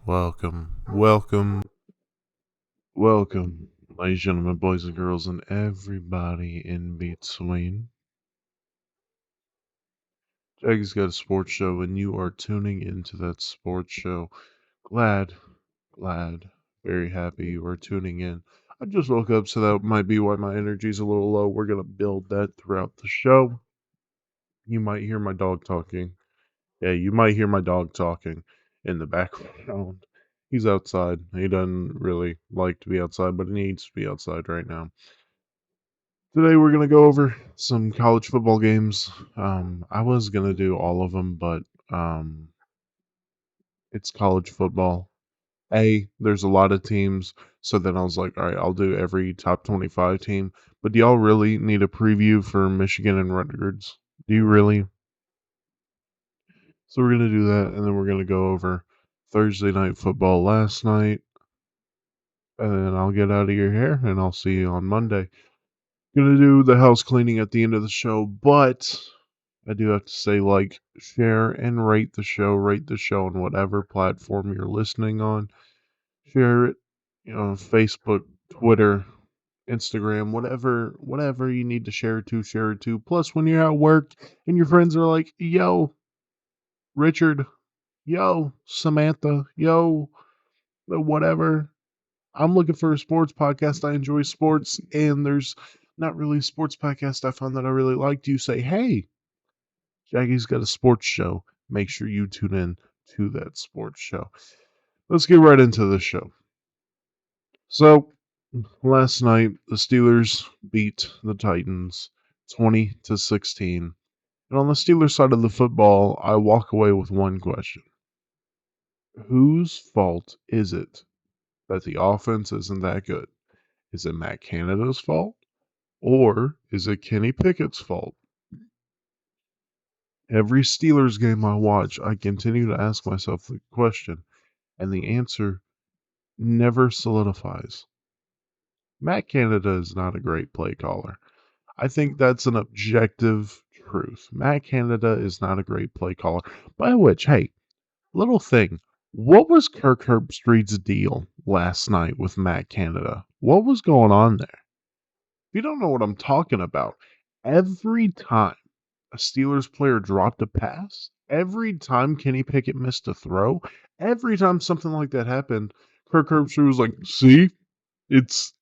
Welcome, ladies and gentlemen, boys and girls, and everybody in between. Jackie's got a sports show, and you are tuning into that sports show. Glad, very happy you are tuning in. I just woke up, so that might be why my energy's a little low. We're going to build that throughout the show. You might hear my dog talking. Yeah, you might hear my dog talking in the background. He's outside. He doesn't really like to be outside, but he needs to be outside right now. Today we're going to go over some college football games. I was going to do all of them, but it's college football. There's a lot of teams, so then I was like, all right, I'll do every top 25 team. But do y'all really need a preview for Michigan and Rutgers? Do you really? So we're going to do that, and then we're going to go over Thursday night football last night, and then I'll get out of your hair, and I'll see you on Monday. Gonna do the house cleaning at the end of the show, but I do have to say, share, and rate the show. Rate the show on whatever platform you're listening on. Share it, Facebook, Twitter, Instagram, whatever you need to share it to, share it to. Plus, when you're at work and your friends are like, yo, Richard, yo, Samantha, yo, whatever. I'm looking for a sports podcast. I enjoy sports, and there's not really a sports podcast I found that I really liked. You say, hey, Jackie's got a sports show. Make sure you tune in to that sports show. Let's get right into the show. So, last night, the Steelers beat the Titans 20-16. And on the Steelers side of the football, I walk away with one question. Whose fault is it that the offense isn't that good? Is it Matt Canada's fault? Or is it Kenny Pickett's fault? Every Steelers game I watch, I continue to ask myself the question, and the answer never solidifies. Matt Canada is not a great play caller. I think that's an objective truth. Matt Canada is not a great play caller. By which, hey, little thing. What was Kirk Herbstreit's deal last night with Matt Canada? What was going on there? If you don't know what I'm talking about, every time a Steelers player dropped a pass, every time Kenny Pickett missed a throw, every time something like that happened, Kirk Herbstreit was like, see, it's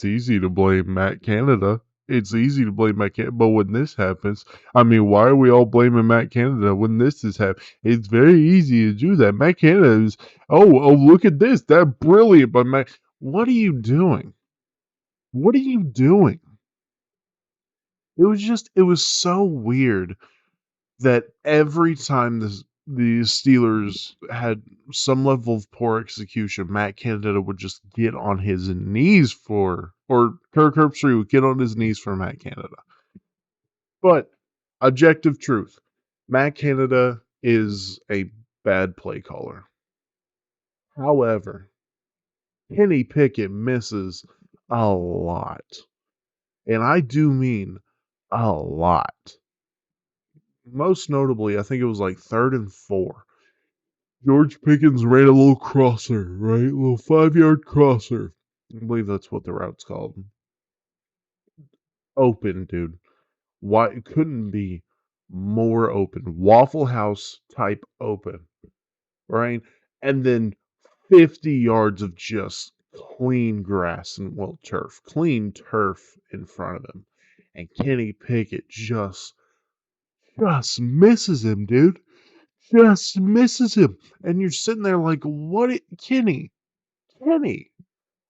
easy to blame Matt Canada. It's easy to blame Matt Canada, but when this happens, I mean, why are we all blaming Matt Canada when this is happening? It's very easy to do that. Matt Canada is, oh, look at this. That's brilliant, but Matt, what are you doing? What are you doing? It was so weird that every time the Steelers had some level of poor execution, Matt Canada would just get on his knees or Kirk Herbstreit would get on his knees for Matt Canada. But objective truth, Matt Canada is a bad play caller. However, Kenny Pickett misses a lot. And I do mean a lot. Most notably, I think it was like 3rd and 4. George Pickens ran a little crosser, right? A little 5-yard crosser. I believe that's what the route's called. Open, dude. Why it couldn't be more open. Waffle House type open, right? And then 50 yards of just clean grass and clean turf in front of him. And Kenny Pickett just misses him, dude. Just misses him. And you're sitting there like, what? Kenny.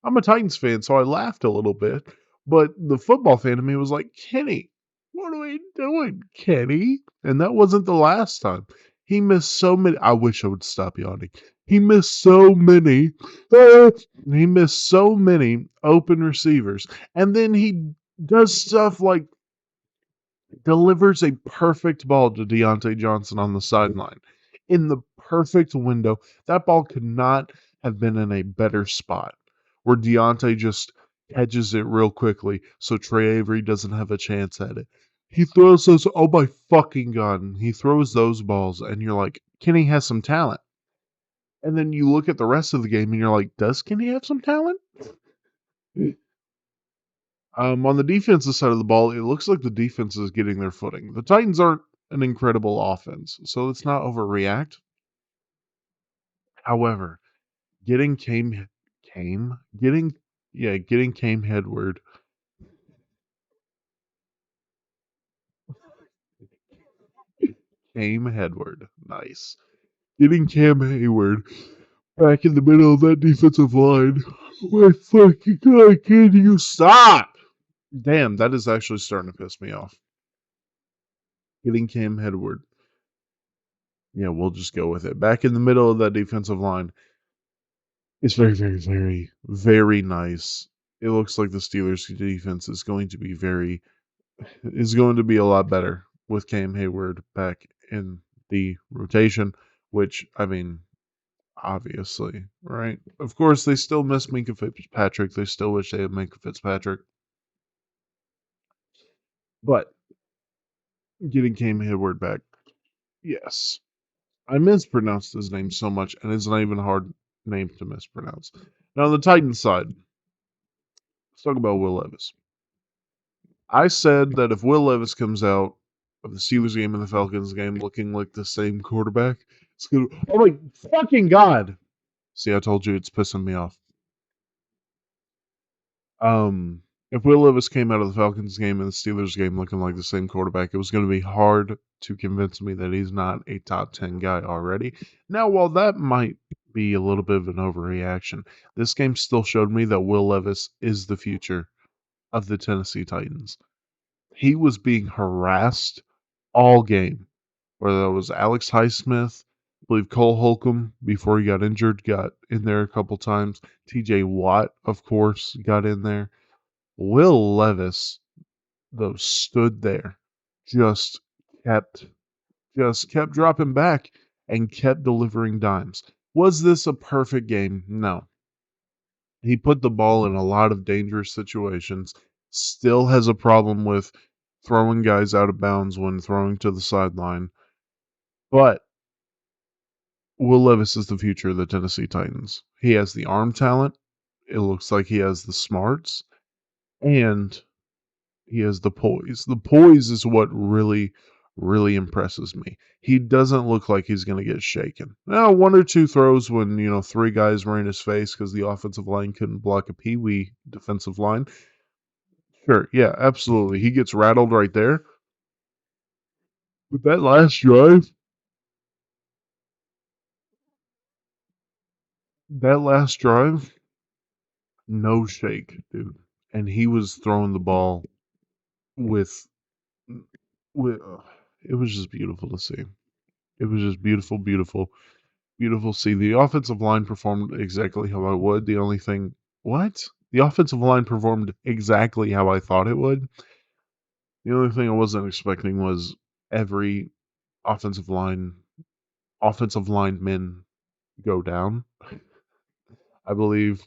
I'm a Titans fan, so I laughed a little bit. But the football fan of me was like, Kenny, what are we doing, Kenny? And that wasn't the last time. He missed so many. I wish I would stop yawning. He missed so many. He missed so many open receivers. And then he does stuff like delivers a perfect ball to Deontay Johnson on the sideline in the perfect window. That ball could not have been in a better spot where Deontay just catches it real quickly so Trey Avery doesn't have a chance at it. He throws those, oh my fucking God, he throws those balls and you're like, Kenny has some talent. And then you look at the rest of the game and you're like, does Kenny have some talent? On the defensive side of the ball, it looks like the defense is getting their footing. The Titans aren't an incredible offense, so let's not overreact. However, getting getting Cam Headward, nice. Getting Cam Hayward back in the middle of that defensive line. My fucking God, can you stop? Damn, that is actually starting to piss me off. Getting Cam Headward. Yeah, we'll just go with it. Back in the middle of that defensive line. It's very, very, very, very nice. It looks like the Steelers' defense is going to be a lot better with Cam Hayward back in the rotation, which, I mean, obviously, right? Of course, they still miss Minka Fitzpatrick. They still wish they had Minka Fitzpatrick. But getting Cam Hayward back, yes. I mispronounced his name so much, and it's not even a hard name to mispronounce. Now, on the Titans side, let's talk about Will Levis. I said that if Will Levis comes out of the Steelers game and the Falcons game looking like the same quarterback, it's gonna. Oh my fucking God! See, I told you it's pissing me off. If Will Levis came out of the Falcons game and the Steelers game looking like the same quarterback, it was going to be hard to convince me that he's not a top 10 guy already. Now, while that might be a little bit of an overreaction, this game still showed me that Will Levis is the future of the Tennessee Titans. He was being harassed all game, whether that was Alex Highsmith, I believe Cole Holcomb, before he got injured, got in there a couple times. TJ Watt, of course, got in there. Will Levis, though, stood there, just kept kept dropping back and kept delivering dimes. Was this a perfect game? No. He put the ball in a lot of dangerous situations. Still has a problem with throwing guys out of bounds when throwing to the sideline. But Will Levis is the future of the Tennessee Titans. He has the arm talent. It looks like he has the smarts. And he has the poise. The poise is what really, really impresses me. He doesn't look like he's going to get shaken. Now, one or two throws when, three guys were in his face because the offensive line couldn't block a peewee defensive line. Sure, yeah, absolutely. He gets rattled right there. But that last drive, no shake, dude. And he was throwing the ball with, with it was just beautiful to see. It was just beautiful, beautiful, beautiful to see. The offensive line performed exactly how I would. The only thing, what? The offensive line performed exactly how I thought it would. The only thing I wasn't expecting was every offensive lineman go down. I believe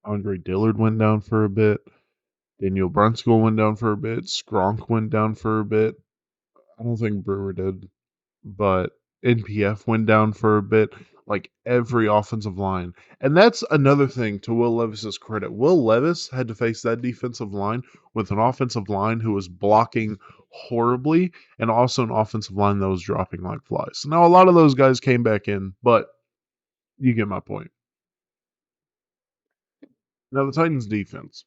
Andre Dillard went down for a bit. Daniel Brunskill went down for a bit. Skronk went down for a bit. I don't think Brewer did, but NPF went down for a bit. Like every offensive line. And that's another thing to Will Levis's credit. Will Levis had to face that defensive line with an offensive line who was blocking horribly and also an offensive line that was dropping like flies. Now, a lot of those guys came back in, but you get my point. Now, the Titans defense.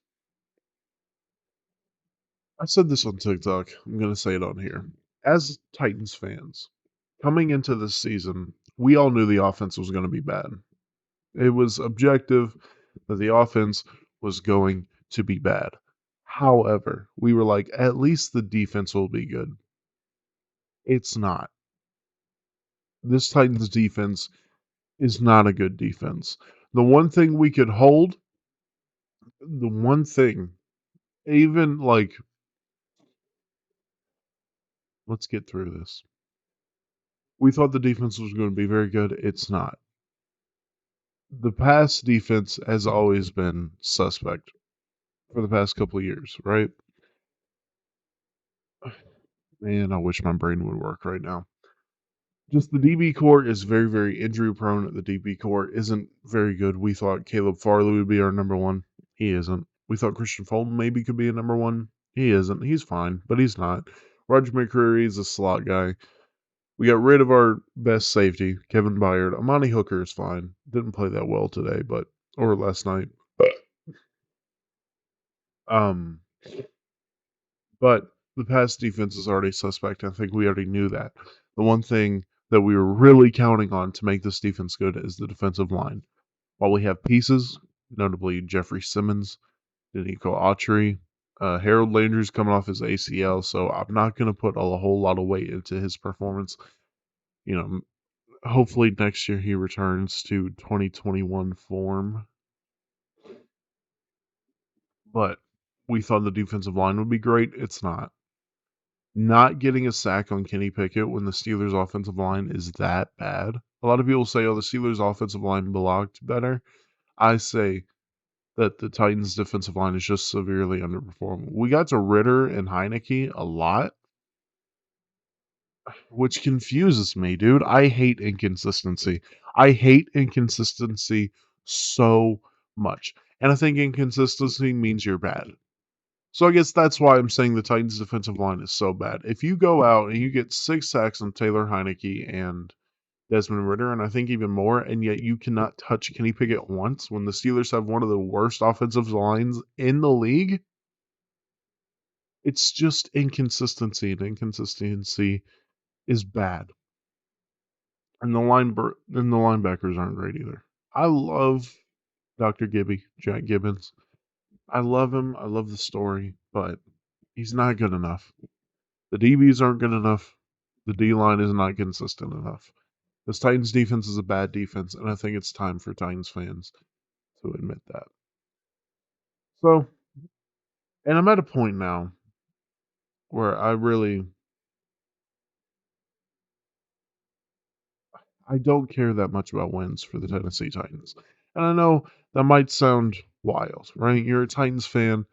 I said this on TikTok. I'm going to say it on here. As Titans fans, coming into this season, we all knew the offense was going to be bad. It was objective that the offense was going to be bad. However, we were like, at least the defense will be good. It's not. This Titans defense is not a good defense. The one thing we could hold, the one thing, even like, let's get through this. We thought the defense was going to be very good. It's not. The pass defense has always been suspect for the past couple of years, right? Man, I wish my brain would work right now. Just the DB core is very, very injury prone. The DB core isn't very good. We thought Caleb Farley would be our number one. He isn't. We thought Christian Fulton maybe could be a number one. He isn't. He's fine, but he's not. Roger McCreary is a slot guy. We got rid of our best safety, Kevin Byard. Amani Hooker is fine. Didn't play that well today, or last night. Um, but the pass defense is already suspect. I think we already knew that. The one thing that we were really counting on to make this defense good is the defensive line. While we have pieces, notably Jeffrey Simmons, Danico Autry, Harold Landry's coming off his ACL, so I'm not going to put a whole lot of weight into his performance. Hopefully next year he returns to 2021 form. But we thought the defensive line would be great. It's not. Not getting a sack on Kenny Pickett when the Steelers' offensive line is that bad. A lot of people say, oh, the Steelers' offensive line blocked better. I say that the Titans' defensive line is just severely underperforming. We got to Ritter and Heineke a lot, which confuses me, dude. I hate inconsistency. I hate inconsistency so much. And I think inconsistency means you're bad. So I guess that's why I'm saying the Titans' defensive line is so bad. If you go out and you get 6 sacks on Taylor Heineke and Desmond Ritter, and I think even more, and yet you cannot touch Kenny Pickett once when the Steelers have one of the worst offensive lines in the league, it's just inconsistency, and inconsistency is bad. And the linebackers aren't great either. I love Dr. Gibby, Jack Gibbons. I love him. I love the story, but he's not good enough. The DBs aren't good enough. The D-line is not consistent enough. This Titans defense is a bad defense, and I think it's time for Titans fans to admit that. So, and I'm at a point now where I don't care that much about wins for the Tennessee Titans. And I know that might sound wild, right? You're a Titans fan.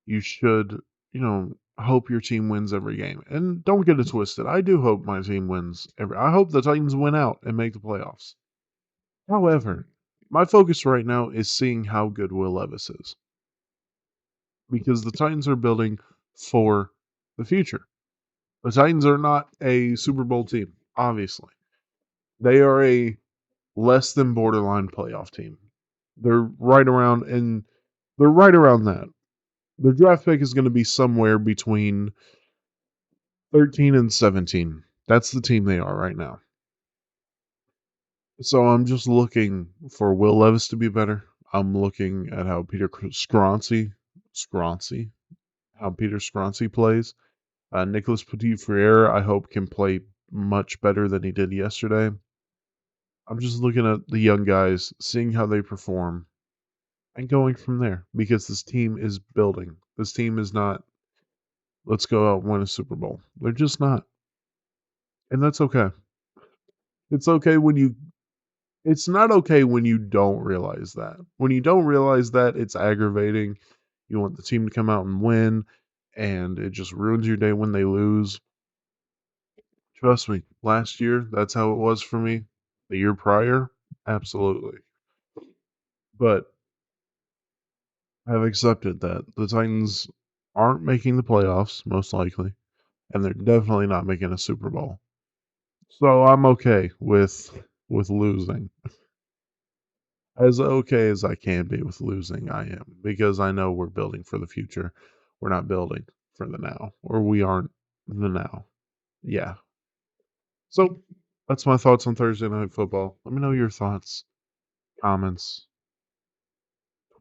You should, hope your team wins every game. And don't get it twisted. I do hope my team wins I hope the Titans win out and make the playoffs. However, my focus right now is seeing how good Will Levis is. Because the Titans are building for the future. The Titans are not a Super Bowl team, obviously. They are a less than borderline playoff team. They're right around that. Their draft pick is going to be somewhere between 13 and 17. That's the team they are right now. So I'm just looking for Will Levis to be better. I'm looking at how Peter Skronce plays. Nicholas Petit-Frere, I hope, can play much better than he did yesterday. I'm just looking at the young guys, seeing how they perform, and going from there. Because this team is building. This team is not, let's go out and win a Super Bowl. They're just not. And that's okay. It's not okay when you don't realize that. When you don't realize that, it's aggravating. You want the team to come out and win, and it just ruins your day when they lose. Trust me, last year, that's how it was for me. The year prior, absolutely. But I've accepted that the Titans aren't making the playoffs, most likely, and they're definitely not making a Super Bowl. So I'm okay with losing. As okay as I can be with losing, I am, because I know we're building for the future. We're not building for the now, or we aren't the now. Yeah. So that's my thoughts on Thursday Night Football. Let me know your thoughts, comments,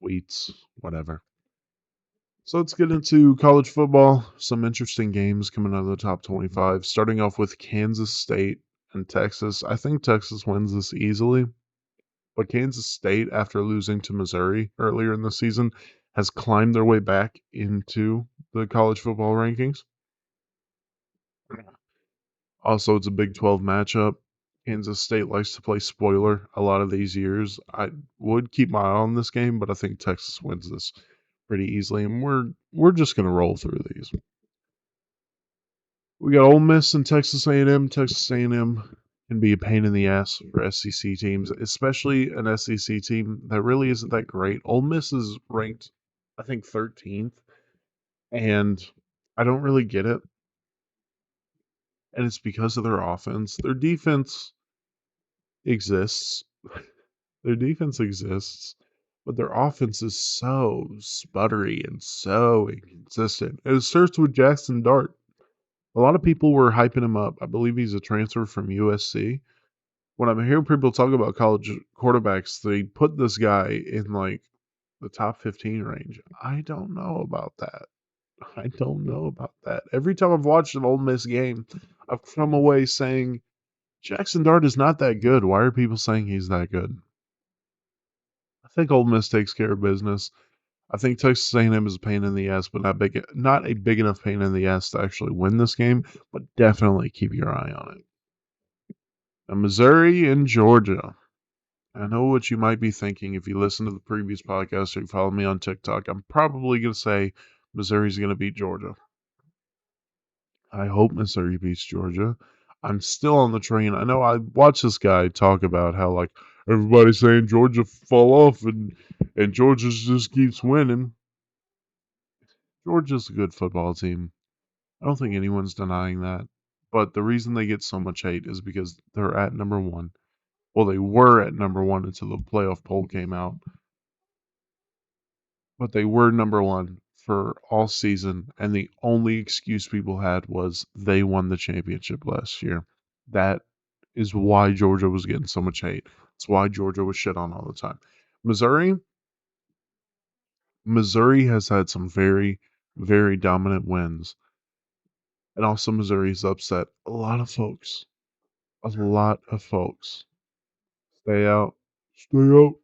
tweets, whatever. So let's get into college football. Some interesting games coming out of the top 25. Starting off with Kansas State and Texas. I think Texas wins this easily. But Kansas State, after losing to Missouri earlier in the season, has climbed their way back into the college football rankings. Also, it's a Big 12 matchup. Kansas State likes to play spoiler a lot of these years. I would keep my eye on this game, but I think Texas wins this pretty easily, and we're just going to roll through these. We got Ole Miss and Texas A&M. Texas A&M and be a pain in the ass for SEC teams, especially an SEC team that really isn't that great. Ole Miss is ranked, I think, 13th, and I don't really get it. And it's because of their offense. Their defense exists. Their defense exists, but their offense is so sputtery and so inconsistent. And it starts with Jackson Dart. A lot of people were hyping him up. I believe he's a transfer from USC. When I'm hearing people talk about college quarterbacks, they put this guy in like the top 15 range. I don't know about that. I don't know about that. Every time I've watched an Ole Miss game, I've come away saying Jackson Dart is not that good. Why are people saying he's that good? I think Ole Miss takes care of business. I think Texas A&M is a pain in the ass, but not a big enough pain in the ass to actually win this game. But definitely keep your eye on it. Now, Missouri and Georgia. I know what you might be thinking if you listen to the previous podcast or you follow me on TikTok. I'm probably going to say Missouri's going to beat Georgia. I hope Missouri beats Georgia. I'm still on the train. I know I watched this guy talk about how like everybody's saying Georgia fall off and Georgia just keeps winning. Georgia's a good football team. I don't think anyone's denying that. But the reason they get so much hate is because they're at number one. Well, they were at number one until the playoff poll came out. But they were number one for all season, and the only excuse people had was they won the championship last year. That is why Georgia was getting so much hate. It's why Georgia was shit on all the time. Missouri has had some very, very dominant wins. And also Missouri's upset a lot of folks. A lot of folks. Stay out. Stay out.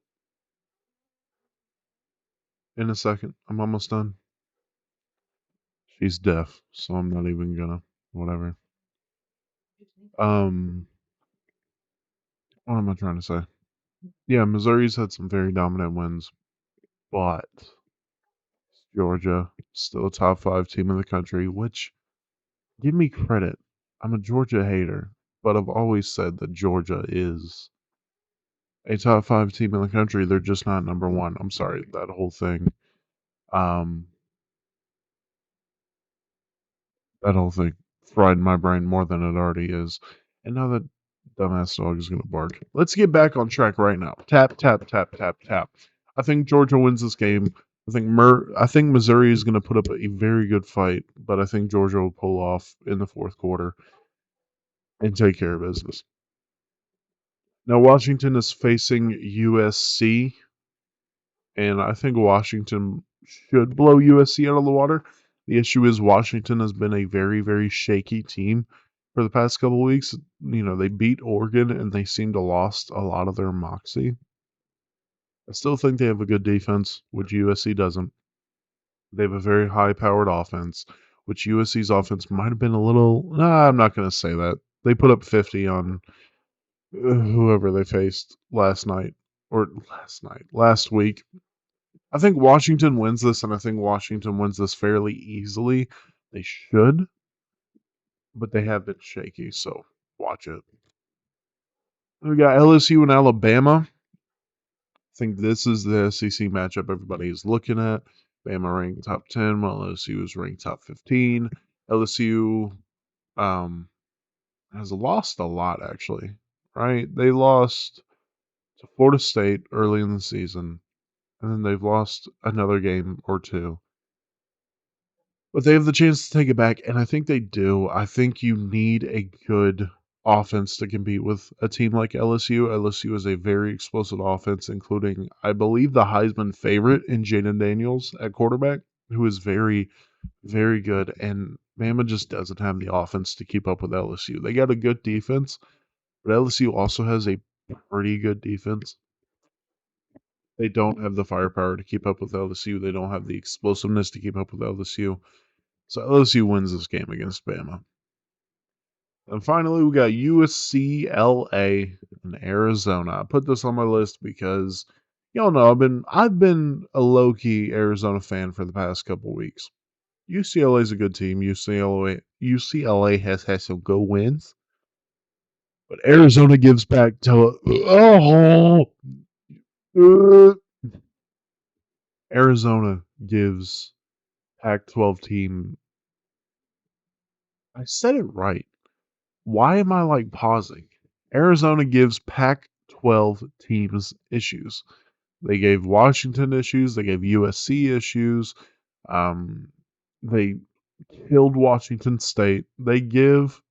In a second. I'm almost done. She's deaf, so I'm not even gonna whatever. Um what am I trying to say? Yeah, Missouri's had some very dominant wins, but Georgia, still a top 5 team in the country, which give me credit. I'm a Georgia hater, but I've always said that Georgia is a top 5 team in the country. They're just not number 1. I'm sorry, that whole thing. Um that whole thing fried my brain more than it already is. And now that dumbass dog is gonna bark. Let's get back on track right now. Tap, tap, tap, tap, tap. I think Georgia wins this game. I think Missouri is gonna put up a very good fight, but I think Georgia will pull off in the fourth quarter and take care of business. Now Washington is facing USC, and I think Washington should blow USC out of the water. The issue is Washington has been a very, very shaky team for the past couple of weeks. You know, they beat Oregon and they seem to lost a lot of their moxie. I still think they have a good defense, which USC doesn't. They have a very high-powered offense, which USC's offense might have been a little. Nah, I'm not going to say that. They put up 50 on whoever they faced last week. I think Washington wins this, and I think Washington wins this fairly easily. They should, but they have been shaky, so watch it. We got LSU and Alabama. I think this is the SEC matchup everybody is looking at. Bama ranked top 10, while LSU is ranked top 15. LSU has lost a lot, actually, right? They lost to Florida State early in the season, and then they've lost another game or two. But they have the chance to take it back, and I think they do. I think you need a good offense to compete with a team like LSU. LSU is a very explosive offense, including, I believe, the Heisman favorite in Jaden Daniels at quarterback, who is very, very good. And Bama just doesn't have the offense to keep up with LSU. They got a good defense, but LSU also has a pretty good defense. They don't have the firepower to keep up with LSU. They don't have the explosiveness to keep up with LSU. So LSU wins this game against Bama. And finally, we got UCLA in Arizona. I put this on my list because y'all know I've been a low-key Arizona fan for the past couple weeks. UCLA is a good team. UCLA has had some good wins. But Arizona gives back Arizona gives Pac-12 team. I said it right. Why am I like pausing? Arizona gives Pac-12 teams issues. They gave Washington issues. They gave USC issues. Um, they killed Washington State. They give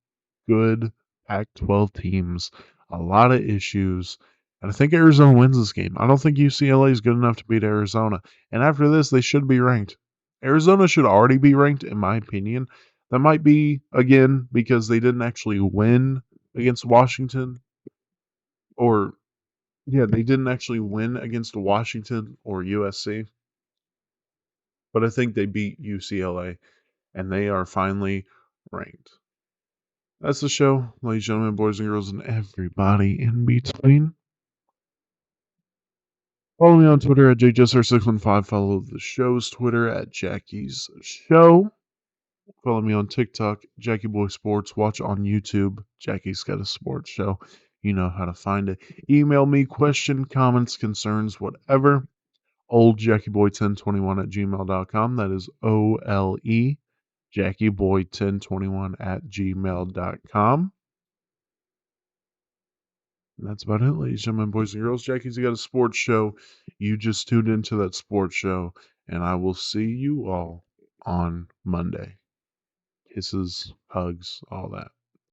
good Pac-12 teams a lot of issues. And I think Arizona wins this game. I don't think UCLA is good enough to beat Arizona. And after this, they should be ranked. Arizona should already be ranked, in my opinion. That might be, again, because they didn't actually win against Washington. Or, yeah, they didn't actually win against Washington or USC. But I think they beat UCLA, and they are finally ranked. That's the show, ladies and gentlemen, boys and girls, and everybody in between. Follow me on Twitter at JJSR615. Follow the show's Twitter at Jackie's Show. Follow me on TikTok, Jackie Boy Sports. Watch on YouTube, Jackie's Got a Sports Show. You know how to find it. Email me question, comments, concerns, whatever. OldJackieBoy1021 at gmail.com. That is OLE, JackieBoy1021 at gmail.com. And that's about it, ladies and gentlemen, boys and girls. Jackie's Got a Sports Show. You just tuned into that sports show, and I will see you all on Monday. Kisses, hugs, all that.